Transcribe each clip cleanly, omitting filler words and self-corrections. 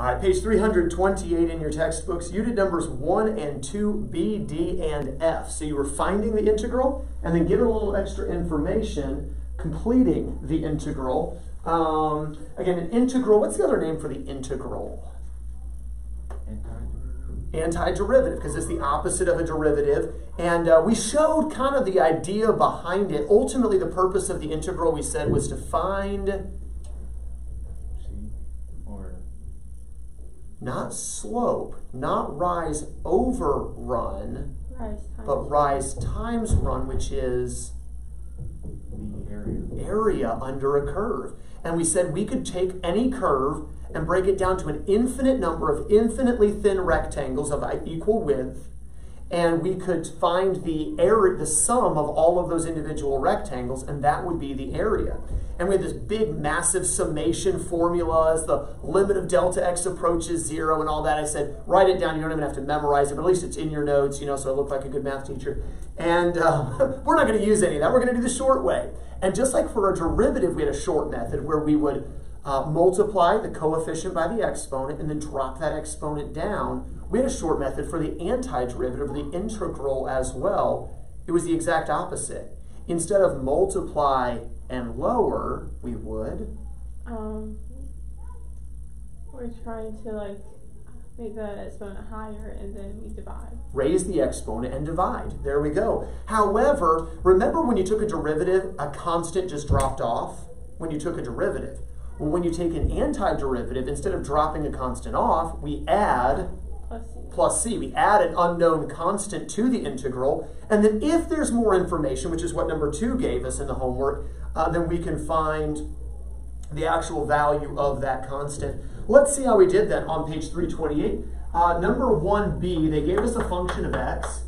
All right, page 328 in your textbooks, unit numbers 1 and 2, B, D, and F. So you were finding the integral and then given a little extra information, completing the integral. Again, an integral, what's the other name for the integral? Antiderivative, because it's the opposite of a derivative. And we showed kind of the idea behind it. Ultimately, the purpose of the integral, we said, was to find not slope, not rise over run, but rise times run, which is the area under a curve. And we said we could take any curve and break it down to an infinite number of infinitely thin rectangles of equal width, and we could find the area, the sum of all of those individual rectangles, and that would be the area. And we had this big, massive summation formula as the limit of delta x approaches 0 and all that. I said, write it down. You don't even have to memorize it, but at least it's in your notes, you know, so I look like a good math teacher. And we're not going to use any of that. We're going to do the short way. And just like for a derivative, we had a short method where we would multiply the coefficient by the exponent and then drop that exponent down. We had a short method for the antiderivative, or the integral as well. It was the exact opposite. Instead of multiply and lower, we would? We're trying to like make the exponent higher and then we divide. Raise the exponent and divide. There we go. However, remember when you took a derivative, a constant just dropped off when you took a derivative. Well, when you take an antiderivative, instead of dropping a constant off, we add plus c. We add an unknown constant to the integral, and then if there's more information, which is what number 2 gave us in the homework, then we can find the actual value of that constant. Let's see how we did that on page 328. Number 1b, they gave us a function of x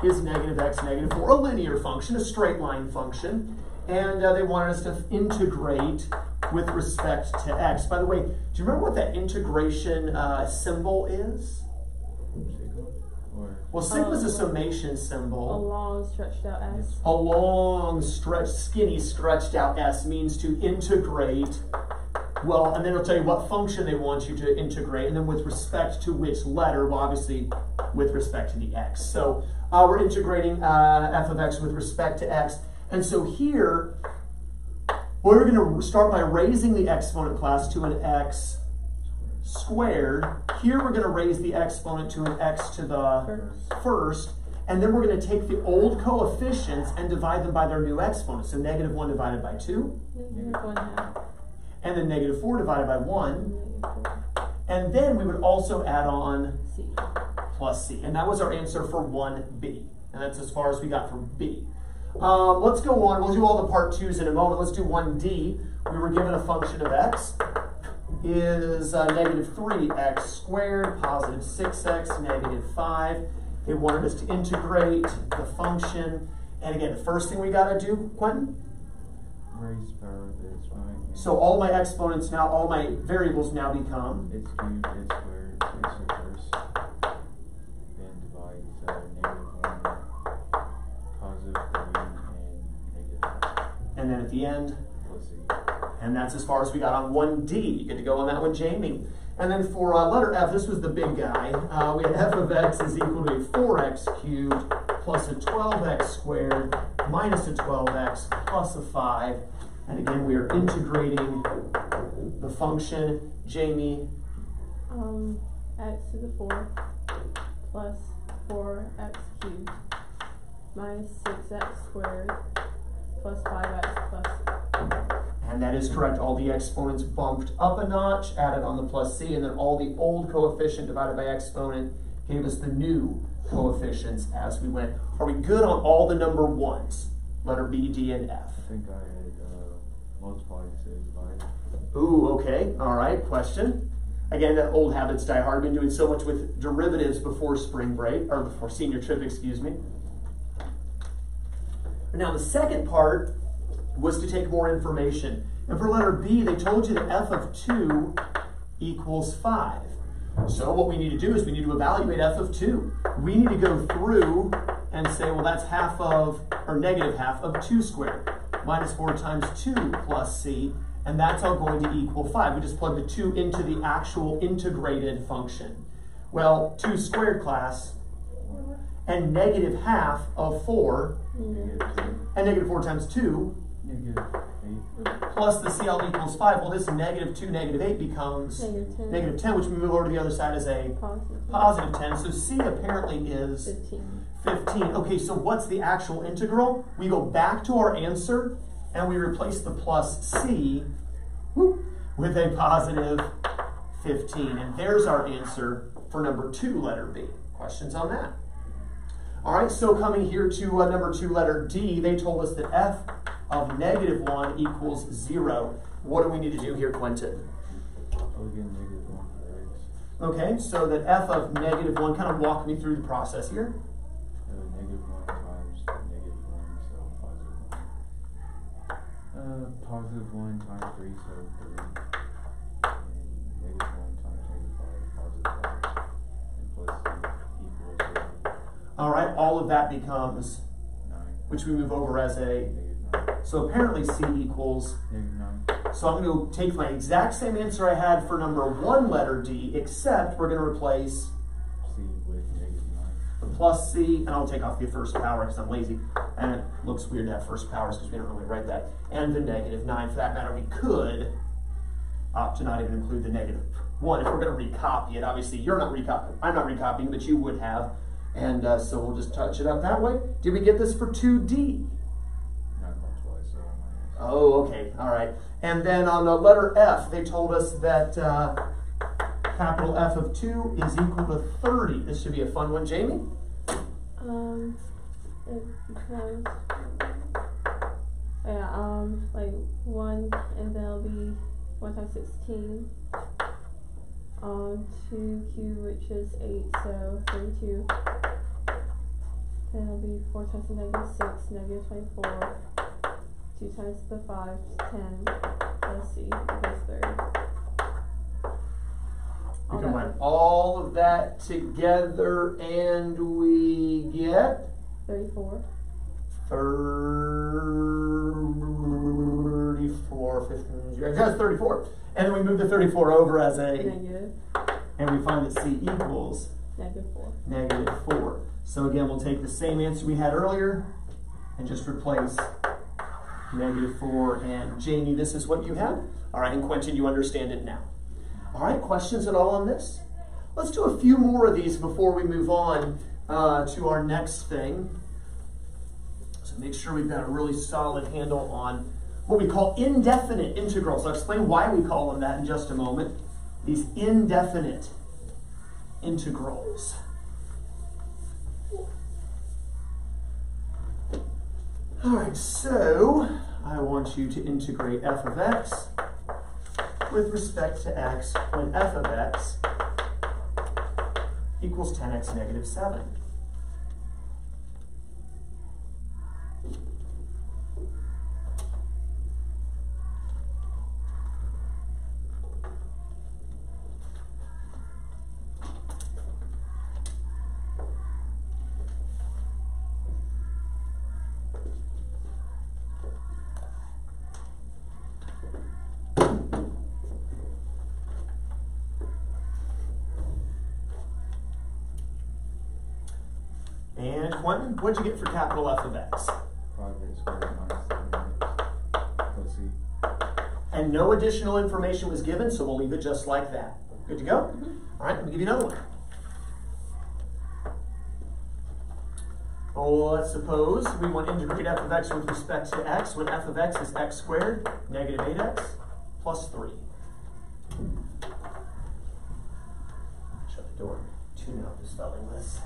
is negative x, negative 4, a linear function, a straight line function, and they wanted us to integrate with respect to x. By the way, do you remember what that integration symbol is? Well, sigma is a summation symbol. A long stretched out s. A long, skinny, stretched out s means to integrate. Well, and then it'll tell you what function they want you to integrate, and then with respect to which letter, well, obviously with respect to the x. So we're integrating f of x with respect to x. And so here, we're going to start by raising the exponent class to an x squared. Here we're going to raise the exponent to an x to the first, and then we're going to take the old coefficients and divide them by their new exponents. So negative 1 divided by 2, and then negative 4 divided by 1, and then we would also add on plus c. And that was our answer for 1b, and that's as far as we got from b. Let's go on. We'll do all the part 2s in a moment. Let's do 1d. We were given a function of x is negative 3x squared, positive 6x, negative 5. They wanted us to integrate the function. And again, the first thing we got to do, Quentin? Raise power of the exponent. So all my exponents now, all my variables now become? It's cubed, it's squared, it's first. Then divide negative 1, positive 3, and negative 5. And then at the end? Plus c. And that's as far as we got on 1D. You get to go on that one, Jamie. And then for letter F, this was the big guy. We had f of x is equal to a 4x cubed plus a 12x squared minus a 12x plus a 5. And again, we are integrating the function. Jamie? X to the 4 plus 4x cubed minus 6x squared plus 5x plus. And that is correct. All the exponents bumped up a notch, added on the plus c, and then all the old coefficient divided by exponent gave us the new coefficients as we went. Are we good on all the number 1s? Letter B, D, and F. I think I had multiplied instead of divided. Ooh, okay. All right. Question. Again, that old habits die hard. Been doing so much with derivatives before spring break, or before senior trip, excuse me. Now, the second part was to take more information. And for letter B, they told you that f of 2 equals 5. So what we need to do is we need to evaluate f of 2. We need to go through and say, well, that's half of, or negative half of 2 squared, minus 4 times 2 plus c. and that's all going to equal 5. We just plug the 2 into the actual integrated function. Well, 2 squared, class, and negative half of 4, and negative 4 times 2, -8. plus the CL equals 5. Well, this negative 2, negative 8 becomes negative 10, which we move over to the other side as a positive 10. So C apparently is 15. Okay, so what's the actual integral? We go back to our answer, and we replace the plus C with a positive 15. And there's our answer for number 2, letter B. Questions on that? All right, so coming here to number 2, letter D, they told us that f of -1 equals 0. What do we need to do here, Quentin? Plug in -1 for x. Okay, so that f of -1, kind of walk me through the process here. -1 times -1, so +1 times 3, so 3. And -1 times -5, +5. And plus C equals 0. All right, all of that becomes, 9. which we move over as a, -9. so apparently C equals, -9. so I'm going to take my exact same answer I had for number 1, letter D, except we're going to replace C with -9. the plus C, and I'll take off the first power because I'm lazy, and it looks weird to have first powers because we don't really write that, and the -9. For that matter, we could opt to not even include the -1 if we're going to recopy it. Obviously, you're not recopying, I'm not recopying, but you would have, and so we'll just touch it up that way. Did we get this for 2D? Not twice, so Oh, okay, all right. And then on the letter F, they told us that capital F of 2 is equal to 30. This should be a fun one, Jamie. Because like 1, and then it'll be 1 times 16. 2 cubed, which is 8, so 32. Then it'll be 4 times the -6, -24. 2 times the 5, 10. Let's see, equals 30. We combine all of that together and we get 34. 34, 15, that's 34. And then we move the 34 over as a, Negative. and we find that C equals -4. -4. So again, we'll take the same answer we had earlier and just replace -4. And Jamie, this is what you had. All right, and Quentin, you understand it now. All right, questions at all on this? Let's do a few more of these before we move on to our next thing. So make sure we've got a really solid handle on what we call indefinite integrals. I'll explain why we call them that in just a moment. These indefinite integrals. All right, so I want you to integrate f of x with respect to x when f of x equals 10x -7. And Quentin, what'd you get for capital F of x? 5x squared minus 7x plus C. And no additional information was given, so we'll leave it just like that. Good to go? All right, let me give you another one. Oh, let's suppose we want to integrate f of x with respect to x when f of x is x squared -8x plus 3. Shut the door. Tune out the spelling list.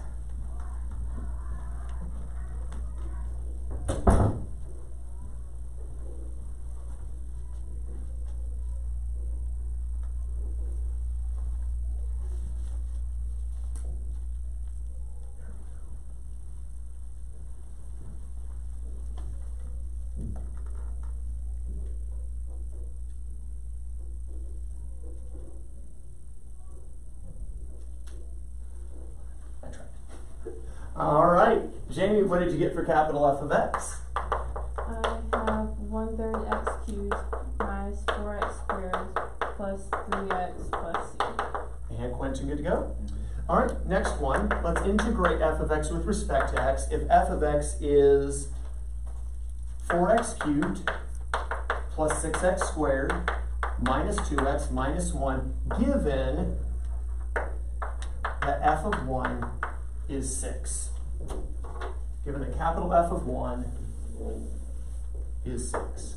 All right, Jamie, what did you get for capital F of x? I have 1/3 x cubed minus 4 mentioned, good to go? All right, next one. Let's integrate f of x with respect to x. If f of x is 4x cubed plus 6x squared minus 2x minus 1, given that f of 1 is 6. Given that capital F of 1 is 6.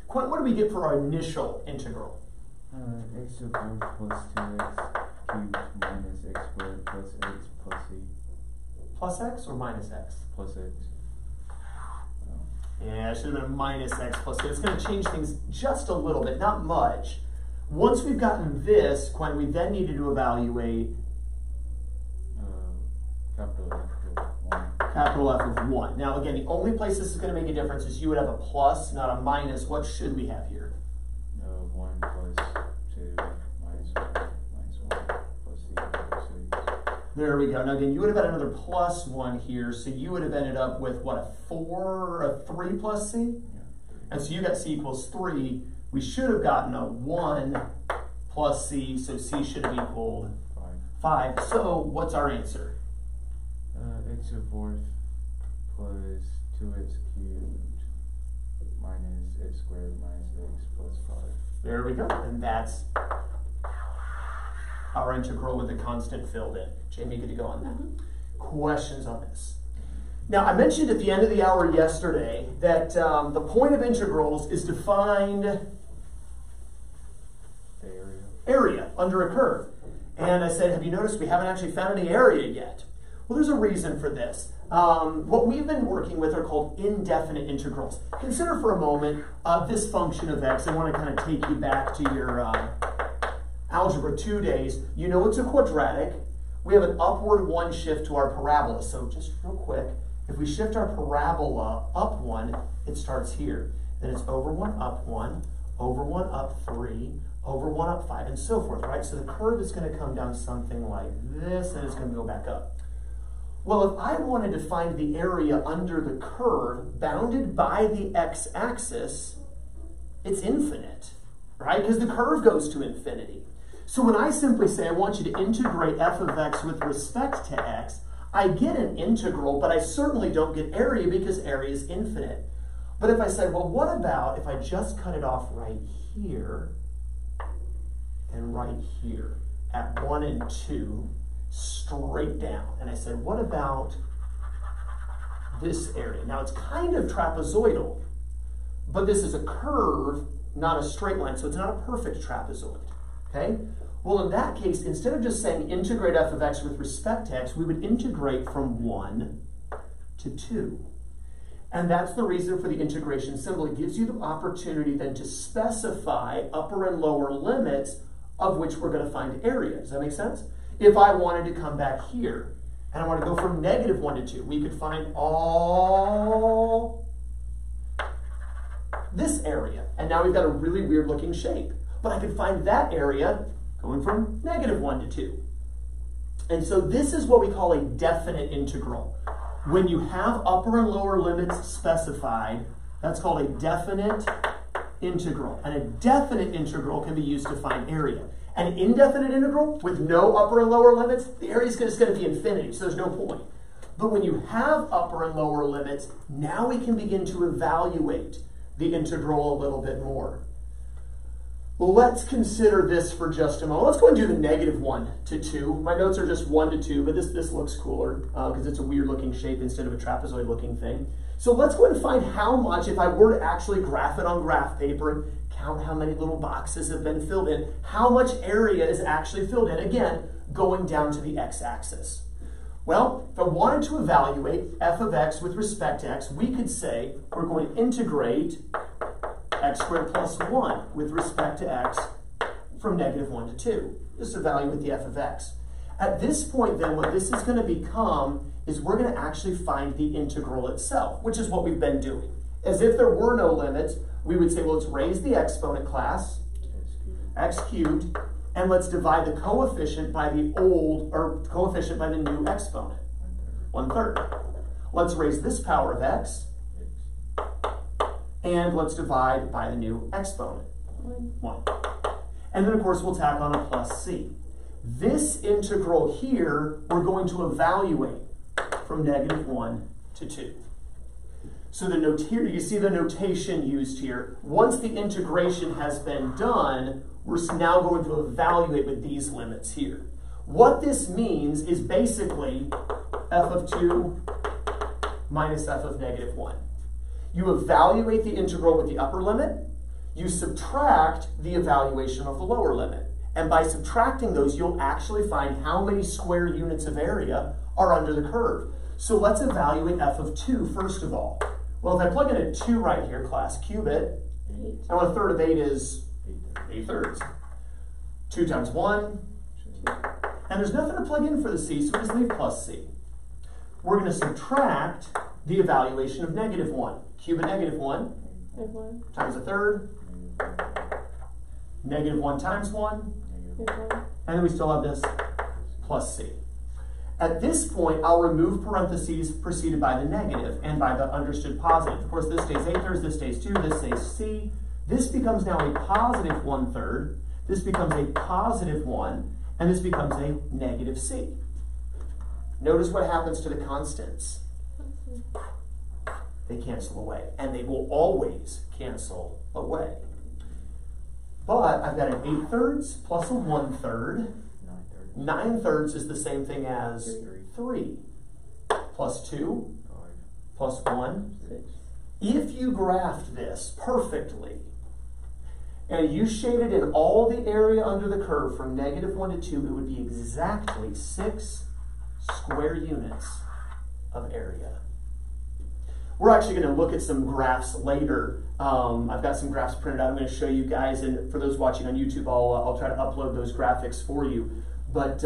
What do we get for our initial integral? X to the 4th plus 2x cubed minus x squared plus x plus c. Plus x or minus x? Plus x. Yeah, it should have been a minus x plus c. It's going to change things just a little bit, not much. Once we've gotten this, Quinn, we then needed to evaluate capital F of 1. Capital F of 1. Now, again, the only place this is going to make a difference is you would have a plus, not a minus. What should we have here? 1 plus 2 minus 1 minus 1 plus c plus c. There we go. Now, again, you would have had another plus 1 here, so you would have ended up with, what, a 4 or a 3 plus c? Yeah. And so you got c equals 3. We should have gotten a 1 plus c, so c should have equaled 5. So what's our answer? X to the 4th plus 2x cubed minus x squared minus x plus 5. There we go. And that's our integral with the constant filled in. Jamie, good to go on that. Questions on this? Now, I mentioned at the end of the hour yesterday that the point of integrals is to find The area under a curve. And I said, have you noticed we haven't actually found any area yet? Well, there's a reason for this. What we've been working with are called indefinite integrals. Consider for a moment this function of x. I want to kind of take you back to your Algebra 2 days. You know it's a quadratic. We have an upward 1 shift to our parabola. So just real quick, if we shift our parabola up 1, it starts here. Then it's over 1, up 1, over 1, up 3, over 1, up 5, and so forth, right? So the curve is going to come down something like this, and it's going to go back up. Well, if I wanted to find the area under the curve bounded by the x-axis, it's infinite, right? Because the curve goes to infinity. So when I simply say I want you to integrate f of x with respect to x, I get an integral, but I certainly don't get area because area is infinite. But if I say, well, what about if I just cut it off right here and right here at 1 and 2, straight down. And I said, what about this area? Now it's kind of trapezoidal, but this is a curve, not a straight line, so it's not a perfect trapezoid, okay? Well, in that case, instead of just saying integrate f of x with respect to x, we would integrate from 1 to 2. And that's the reason for the integration symbol. It gives you the opportunity then to specify upper and lower limits of which we're going to find area. Does that make sense? If I wanted to come back here, and I want to go from -1 to 2, we could find all this area. And now we've got a really weird looking shape. But I could find that area going from -1 to 2. And so this is what we call a definite integral. When you have upper and lower limits specified, that's called a definite integral. And a definite integral can be used to find area. An indefinite integral with no upper and lower limits, the area is just going to be infinity, so there's no point. But when you have upper and lower limits, now we can begin to evaluate the integral a little bit more. Let's consider this for just a moment. Let's go and do the -1 to 2. My notes are just 1 to 2, but this looks cooler because it's a weird looking shape instead of a trapezoid looking thing. So let's go and find how much, if I were to actually graph it on graph paper and count how many little boxes have been filled in, how much area is actually filled in, again, going down to the x-axis. Well, if I wanted to evaluate f of x with respect to x, we could say we're going to integrate x squared plus 1 with respect to x from -1 to 2. Just evaluate the f of x. At this point then, what this is going to become is we're going to actually find the integral itself, which is what we've been doing. As if there were no limits, we would say, well, let's raise the exponent class, x cubed, and let's divide the coefficient by the new exponent, 1/3. Let's raise this power of x, and let's divide by the new exponent, 1. And then, of course, we'll tack on a plus c. This integral here, we're going to evaluate from -1 to 2. So here, you see the notation used here. Once the integration has been done, we're now going to evaluate with these limits here. What this means is basically f of 2 minus f of -1. You evaluate the integral with the upper limit, you subtract the evaluation of the lower limit. And by subtracting those, you'll actually find how many square units of area are under the curve. So let's evaluate f of 2 first of all. Well, if I plug in a 2 right here, class, cube it, and 1/3 of 8 is 8/3. 2 times 1, and there's nothing to plug in for the c, so we just leave plus c. We're going to subtract the evaluation of -1. Cube of -1 times 1/3, -1 times 1, and then we still have this plus c. At this point, I'll remove parentheses preceded by the negative and by the understood positive. Of course, this stays 8/3, this stays 2, this stays c. This becomes now a positive 1/3, this becomes a positive 1, and this becomes a negative c. Notice what happens to the constants. They cancel away, and they will always cancel away. But I've got an 8/3 plus a 1/3. 9/3 is the same thing as 3. Plus 2, plus 1. If you graphed this perfectly, and you shaded in all the area under the curve from -1 to 2, it would be exactly 6 square units of area. We're actually going to look at some graphs later. I've got some graphs printed out I'm going to show you guys, and for those watching on YouTube, I'll try to upload those graphics for you. But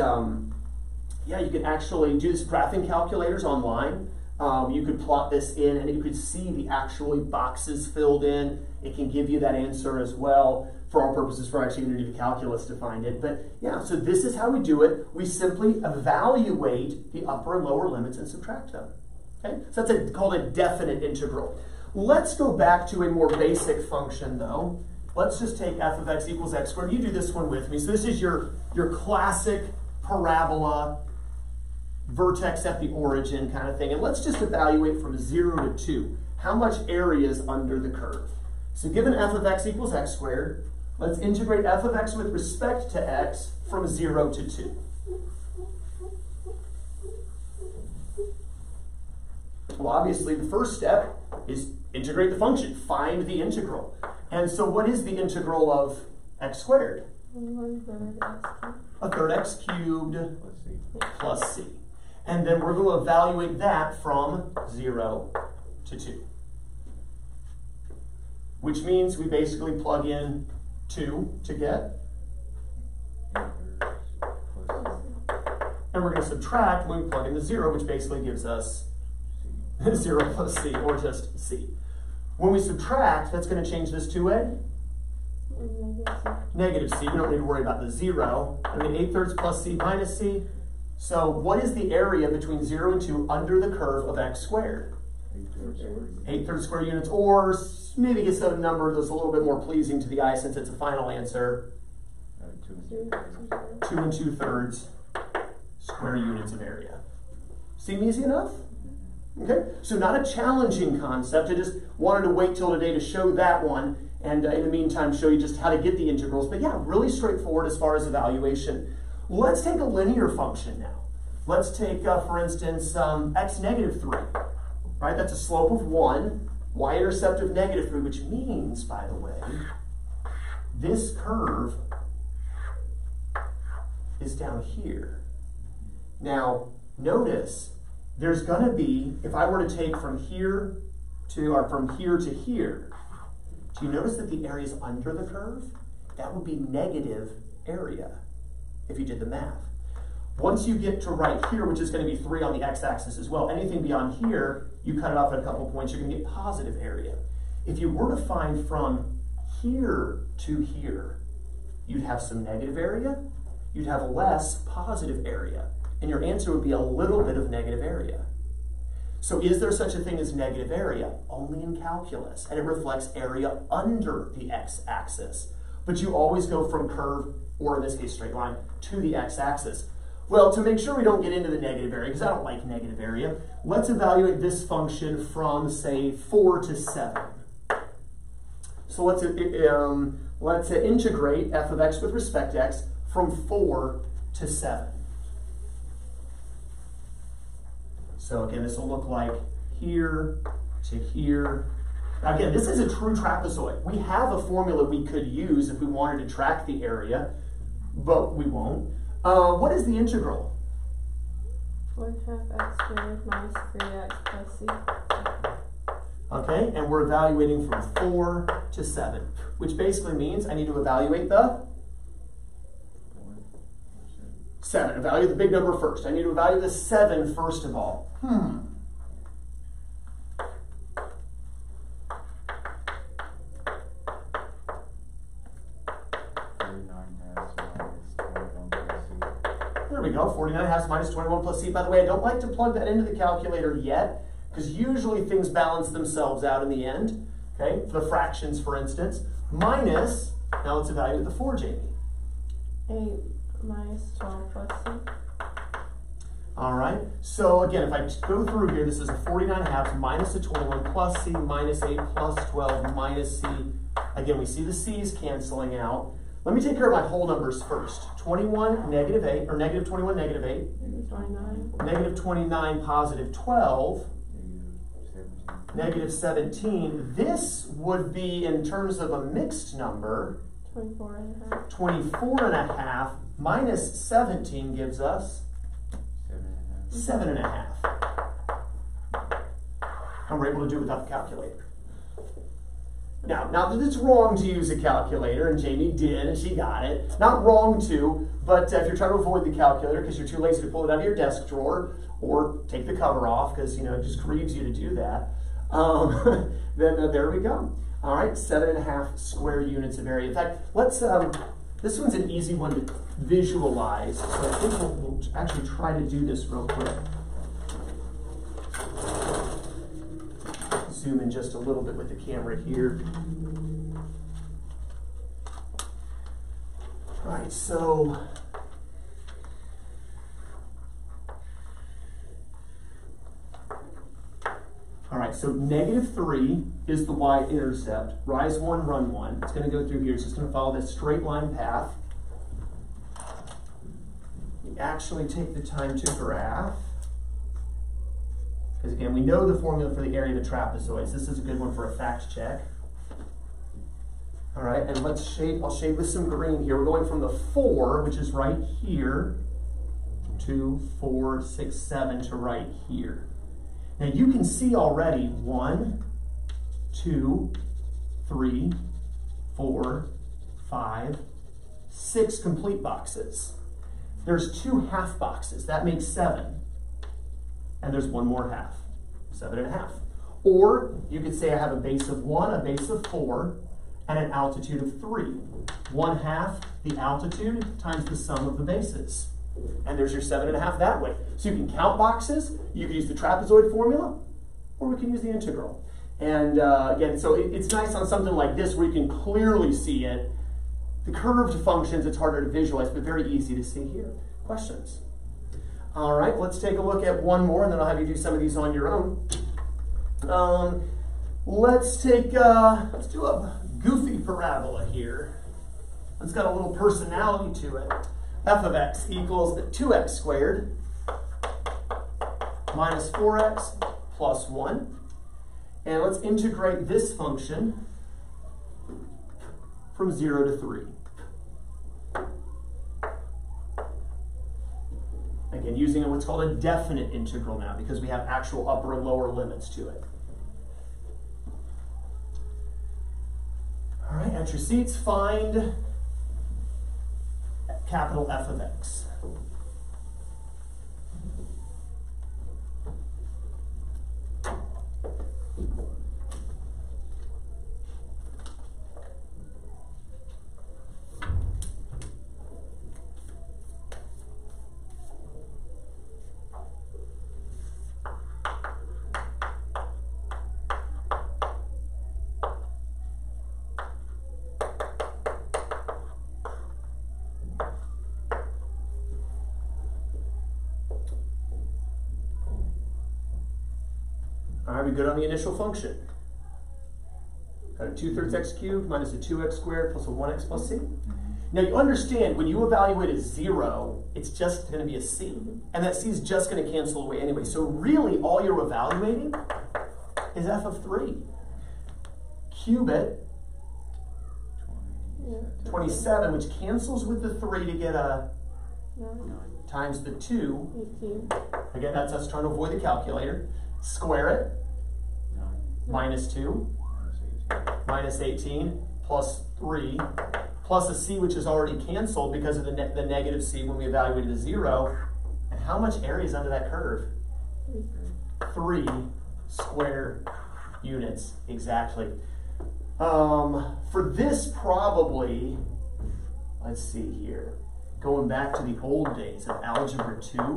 yeah, you can actually do this graphing calculators online. You could plot this in, and you could see the actual boxes filled in. It can give you that answer as well. For our purposes, we're actually going to need a calculus to find it. But yeah, so this is how we do it. We simply evaluate the upper and lower limits and subtract them. Okay, so that's called a definite integral. Let's go back to a more basic function, though. Let's just take f of x equals x squared. You do this one with me. So this is your classic parabola, vertex at the origin kind of thing. And let's just evaluate from 0 to 2. How much area is under the curve? So given f of x equals x squared, let's integrate f of x with respect to x from 0 to 2. Well, obviously, the first step is integrate the function, find the integral. And so what is the integral of x squared? 1/3 x cubed plus c. And then we're going to evaluate that from 0 to 2. Which means we basically plug in 2 to get. And we're going to subtract when we plug in the 0, which basically gives us 0 plus c, or just c. When we subtract, that's going to change this to a negative c. We don't need to worry about the 0. I mean, 8/3 plus c minus c. So what is the area between 0 and 2 under the curve of x squared? 8/3 square units, or maybe get some number that's a little bit more pleasing to the eye since it's a final answer. 2 2/3 square units of area. Seem easy enough? Okay, so not a challenging concept. I just wanted to wait till today to show that one. And in the meantime, show you just how to get the integrals. But yeah, really straightforward as far as evaluation. Let's take a linear function now. Let's take, for instance, x negative 3. Right, that's a slope of 1, y-intercept of negative 3, which means, by the way, this curve is down here. Now, notice, there's going to be, if I were to take from here to, or from here to here, do you notice that the area is under the curve? That would be negative area, if you did the math. Once you get to right here, which is going to be 3 on the x-axis as well, anything beyond here, you cut it off at a couple points, you're going to get positive area. If you were to find from here to here, you'd have some negative area, you'd have less positive area, and your answer would be a little bit of negative area. So is there such a thing as negative area? Only in calculus, and it reflects area under the x-axis. But you always go from curve, or in this case straight line, to the x-axis. Well, to make sure we don't get into the negative area, because I don't like negative area, let's evaluate this function from, say, 4 to 7. So let's integrate f of x with respect to x from 4 to 7. So again, this will look like here to here. Now again, this is a true trapezoid. We have a formula we could use if we wanted to track the area, but we won't. What is the integral? 1/2 x squared minus 3x plus c. Okay, and we're evaluating from 4 to 7, which basically means I need to evaluate the 7. Evaluate the big number first. I need to evaluate the 7 first of all. There we go, 49 minus 21 plus c. By the way, I don't like to plug that into the calculator yet, because usually things balance themselves out in the end, okay? For the fractions, for instance, minus, now let's evaluate the 4, Jamie. 8 minus 12 plus c. All right, so again, if I go through here, this is a 49 minus a 21 plus c minus 8 plus 12 minus c. Again, we see the c's canceling out. Let me take care of my whole numbers first. 21, negative 8, or negative 21, negative 8. Negative 29. Negative 29, positive 12. Negative 17. This would be, in terms of a mixed number, 24.5. 24.5 minus 17 gives us 7.5. And we're able to do it without the calculator. Now, not that it's wrong to use a calculator, and Jamie did, and she got it. Not wrong to, but if you're trying to avoid the calculator because you're too lazy to pull it out of your desk drawer, or take the cover off because, you know, it just grieves you to do that, then there we go. All right, 7.5 square units of area. In fact, let's, this one's an easy one to visualize, so I think we'll actually try to do this real quick. Zoom in just a little bit with the camera here. All right, so negative 3 is the y-intercept. Rise 1, run 1. It's going to go through here. It's just going to follow this straight line path. We actually take the time to graph. Because again, we know the formula for the area of the trapezoids. This is a good one for a fact check. All right, and let's shade, I'll shade with some green here. We're going from the 4, which is right here, to 4, 6, 7 to right here. Now you can see already 1, 2, 3, 4, 5, 6 complete boxes. There's 2 half boxes. That makes 7. And there's 1 more half, 7.5. Or you could say I have a base of 1, a base of 4, and an altitude of 3. 1/2 the altitude times the sum of the bases. And there's your 7.5 that way. So you can count boxes, you can use the trapezoid formula, or we can use the integral. And again, so it's nice on something like this where you can clearly see it. The curved functions, it's harder to visualize, but very easy to see here. Questions? All right, let's take a look at one more, and then I'll have you do some of these on your own. Let's do a goofy parabola here. It's got a little personality to it. F of x equals 2x squared minus 4x plus 1. And let's integrate this function from 0 to 3. Again, using what's called a definite integral now because we have actual upper and lower limits to it. All right, at your seats, find capital F of x. All right, we good on the initial function. Got a 2/3 x cubed minus a 2x squared plus a 1x plus c. Now you understand when you evaluate a 0, it's just going to be a c. And that c is just going to cancel away anyway. So really all you're evaluating is f of 3. Cube it, 27, which cancels with the 3 to get a 9. times the 2. 18. Again, that's us trying to avoid the calculator. Square it, minus 2, minus 18, plus 3, plus a c which is already canceled because of the negative c when we evaluated the 0. And how much area is under that curve? 3 square units, exactly. For this probably, let's see here, going back to the old days of algebra 2,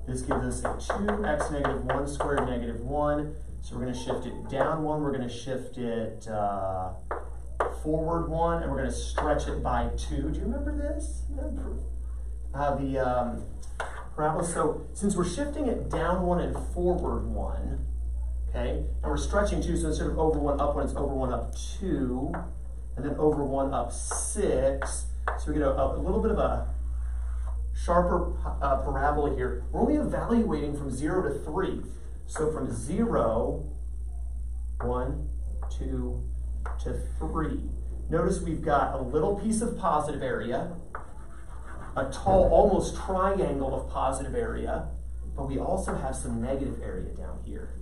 this gives us a 2x negative 1 squared negative 1. So we're going to shift it down 1. We're going to shift it forward 1. And we're going to stretch it by 2. Do you remember this? The parabola. So since we're shifting it down 1 and forward 1, okay, and we're stretching 2, so instead of over 1 up 1, it's over 1 up 2, and then over 1 up 6. So we get a little bit of a sharper parabola here. We're only evaluating from 0 to 3. So from 0, 1, 2 to 3. Notice we've got a little piece of positive area, a tall, almost triangle of positive area, but we also have some negative area down here.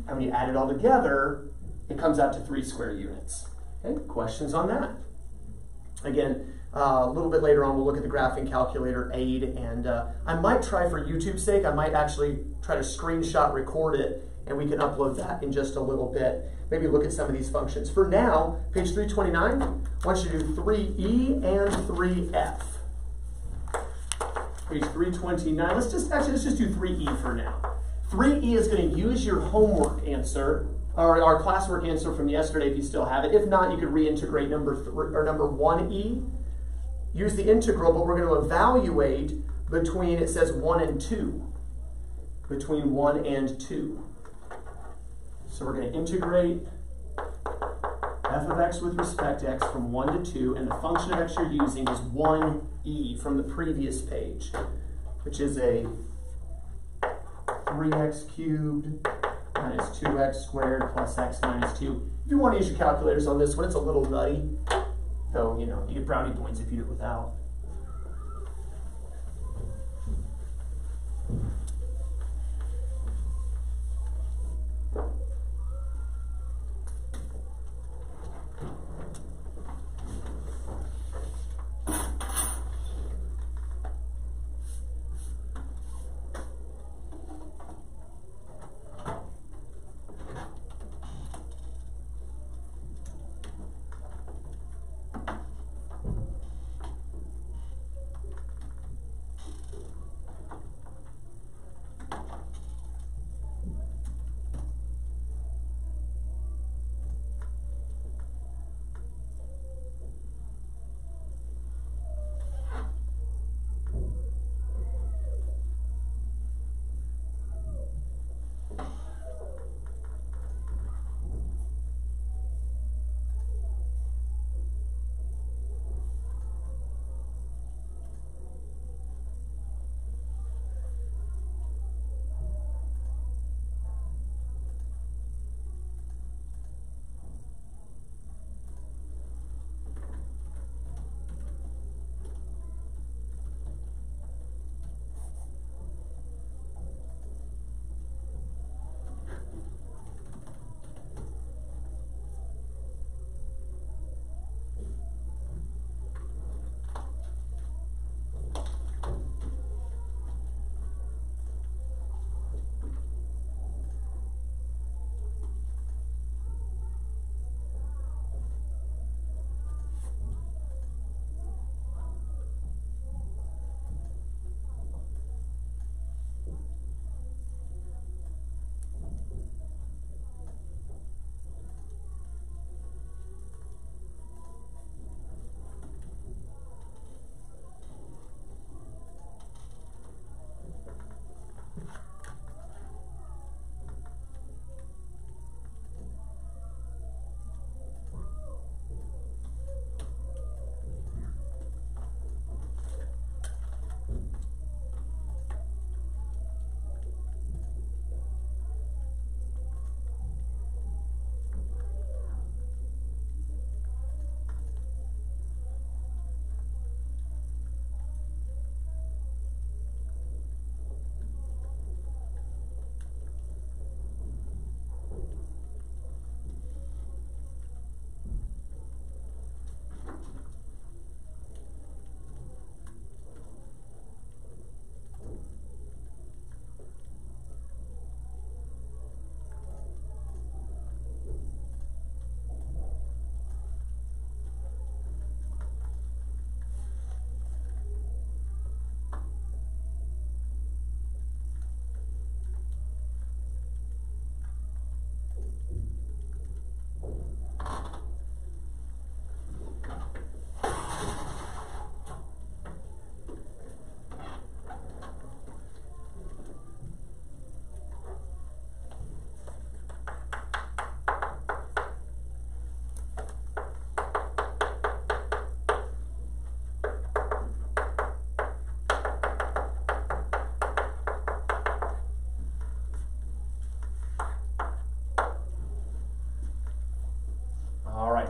And when you add it all together, it comes out to 3 square units. Okay, questions on that? Again, a little bit later on, we'll look at the graphing calculator aid, and I might try, for YouTube's sake, I might actually try to screenshot record it, and we can upload that in just a little bit. Maybe look at some of these functions. For now, page 329, I want you to do 3e and 3f. Page 329, let's just do 3e for now. 3e is going to use your homework answer, or our classwork answer from yesterday if you still have it. If not, you could reintegrate number 1e. Use the integral, but we're going to evaluate between, it says 1 and 2. Between 1 and 2. So we're going to integrate f of x with respect to x from 1 to 2, and the function of x you're using is 1e from the previous page, which is a 3x cubed minus 2x squared plus x minus 2. If you want to use your calculators on this one, it's a little nutty. So, you know, you get brownie points if you do it without.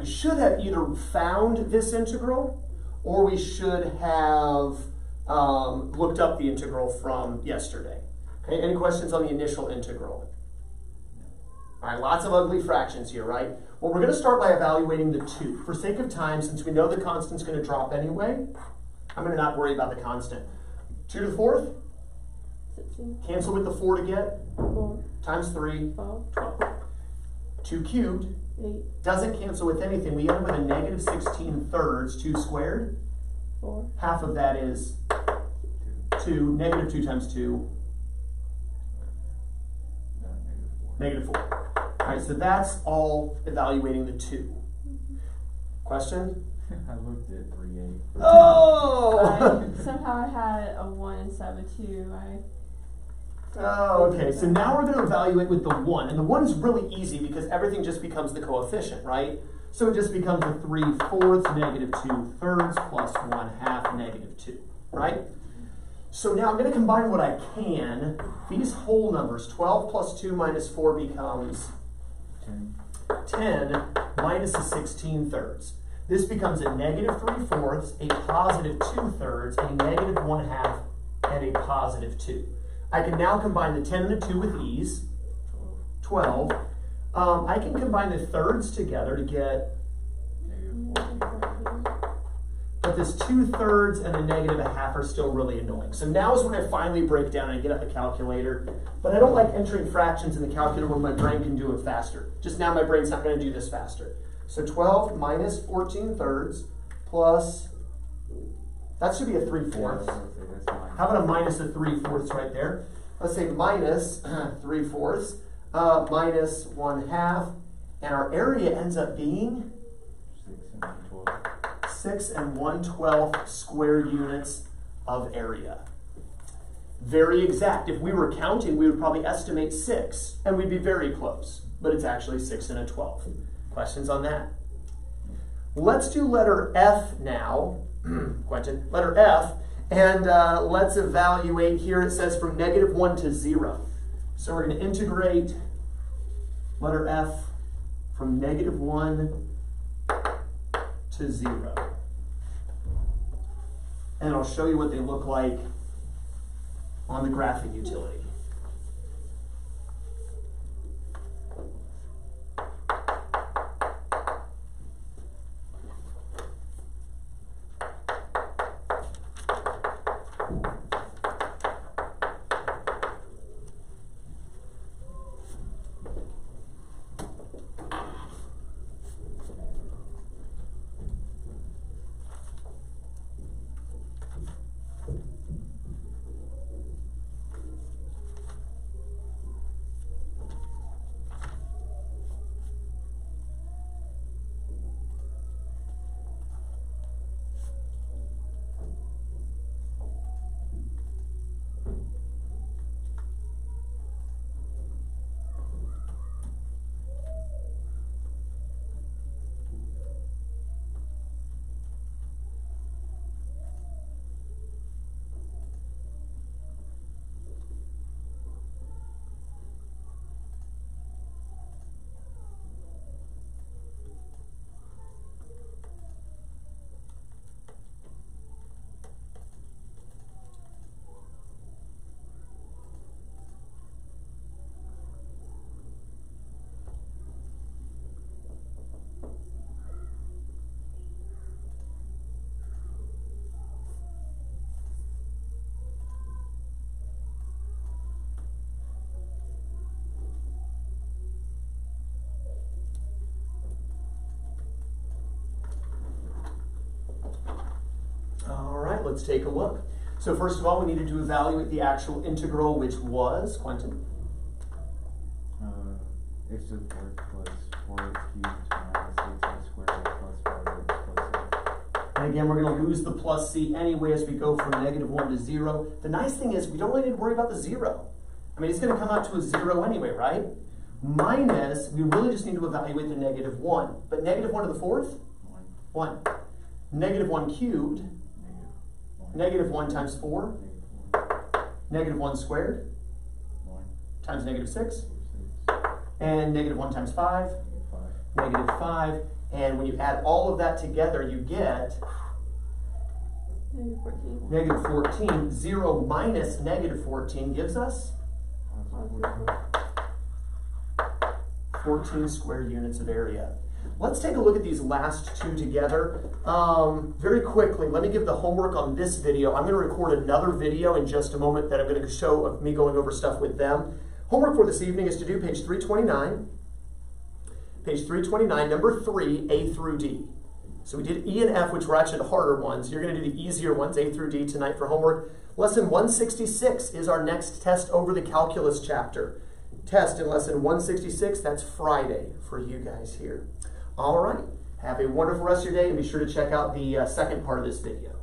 we should have either found this integral or we should have looked up the integral from yesterday. Okay, any questions on the initial integral? All right, lots of ugly fractions here, right? Well, we're going to start by evaluating the 2. For sake of time, since we know the constant's going to drop anyway, I'm going to not worry about the constant. 2 to the 4th? 16. Cancel with the 4 to get? 4. Times 3? 12. 12. 2 cubed? 8. Doesn't cancel with anything. We end up with a negative 16 thirds. 2 squared? 4. Half of that is 2. Negative 2 times 2? Negative 4. All right, so that's all evaluating the 2. Question? I looked at 3a. Oh! Somehow I had a 1 instead of a 2. Oh, okay. So now we're going to evaluate with the 1. And the 1 is really easy because everything just becomes the coefficient, right? So it just becomes a 3/4 negative 2/3 plus 1/2 negative 2, right? So now I'm going to combine what I can. These whole numbers, 12 plus 2 minus 4 becomes 10 minus a 16 thirds. This becomes a negative 3/4, a positive 2/3, a negative 1/2, and a positive 2. I can now combine the 10 and the 2 with ease. 12. I can combine the thirds together to get, but this 2/3 and the negative 1/2 are still really annoying. So now is when I finally break down and I get out the calculator. But I don't like entering fractions in the calculator when my brain can do it faster. Just now my brain's not going to do this faster. So 12 minus 14 thirds plus, that should be a 3/4. How about a minus a 3/4 right there? Let's say minus 3/4 minus 1/2, and our area ends up being 6 1/12 square units of area. Very exact. If we were counting, we would probably estimate 6, and we'd be very close, but it's actually 6 1/12. Questions on that? Let's do letter F now. Quentin, letter F, and let's evaluate here. It says from negative 1 to 0. So we're going to integrate letter F from negative 1 to 0. And I'll show you what they look like on the graphing utility. Let's take a look. So first of all, we needed to evaluate the actual integral, which was, Quentin? X to the 4th plus 4x cubed minus 8x squared plus 5x plus 8. And again, we're going to lose the plus c anyway as we go from negative 1 to 0. The nice thing is we don't really need to worry about the 0. I mean, it's going to come out to a 0 anyway, right? Minus, we really just need to evaluate the negative 1. But negative 1 to the 4th? 1. Negative 1 cubed? Negative 1 times 4? Negative 1 squared? Times negative 6? And negative 1 times 5? Negative 5. And when you add all of that together, you get Negative 14. negative 14. 0 minus negative 14 gives us 14 square units of area. Let's take a look at these last two together. Very quickly, let me give the homework on this video. I'm going to record another video in just a moment that I'm going to show of me going over stuff with them. Homework for this evening is to do page 329. Page 329, number 3, A through D. So we did E and F, which were actually the harder ones. You're going to do the easier ones, A through D, tonight for homework. Lesson 166 is our next test over the calculus chapter. Test in lesson 166, that's Friday for you guys here. All right, have a wonderful rest of your day, and be sure to check out the second part of this video.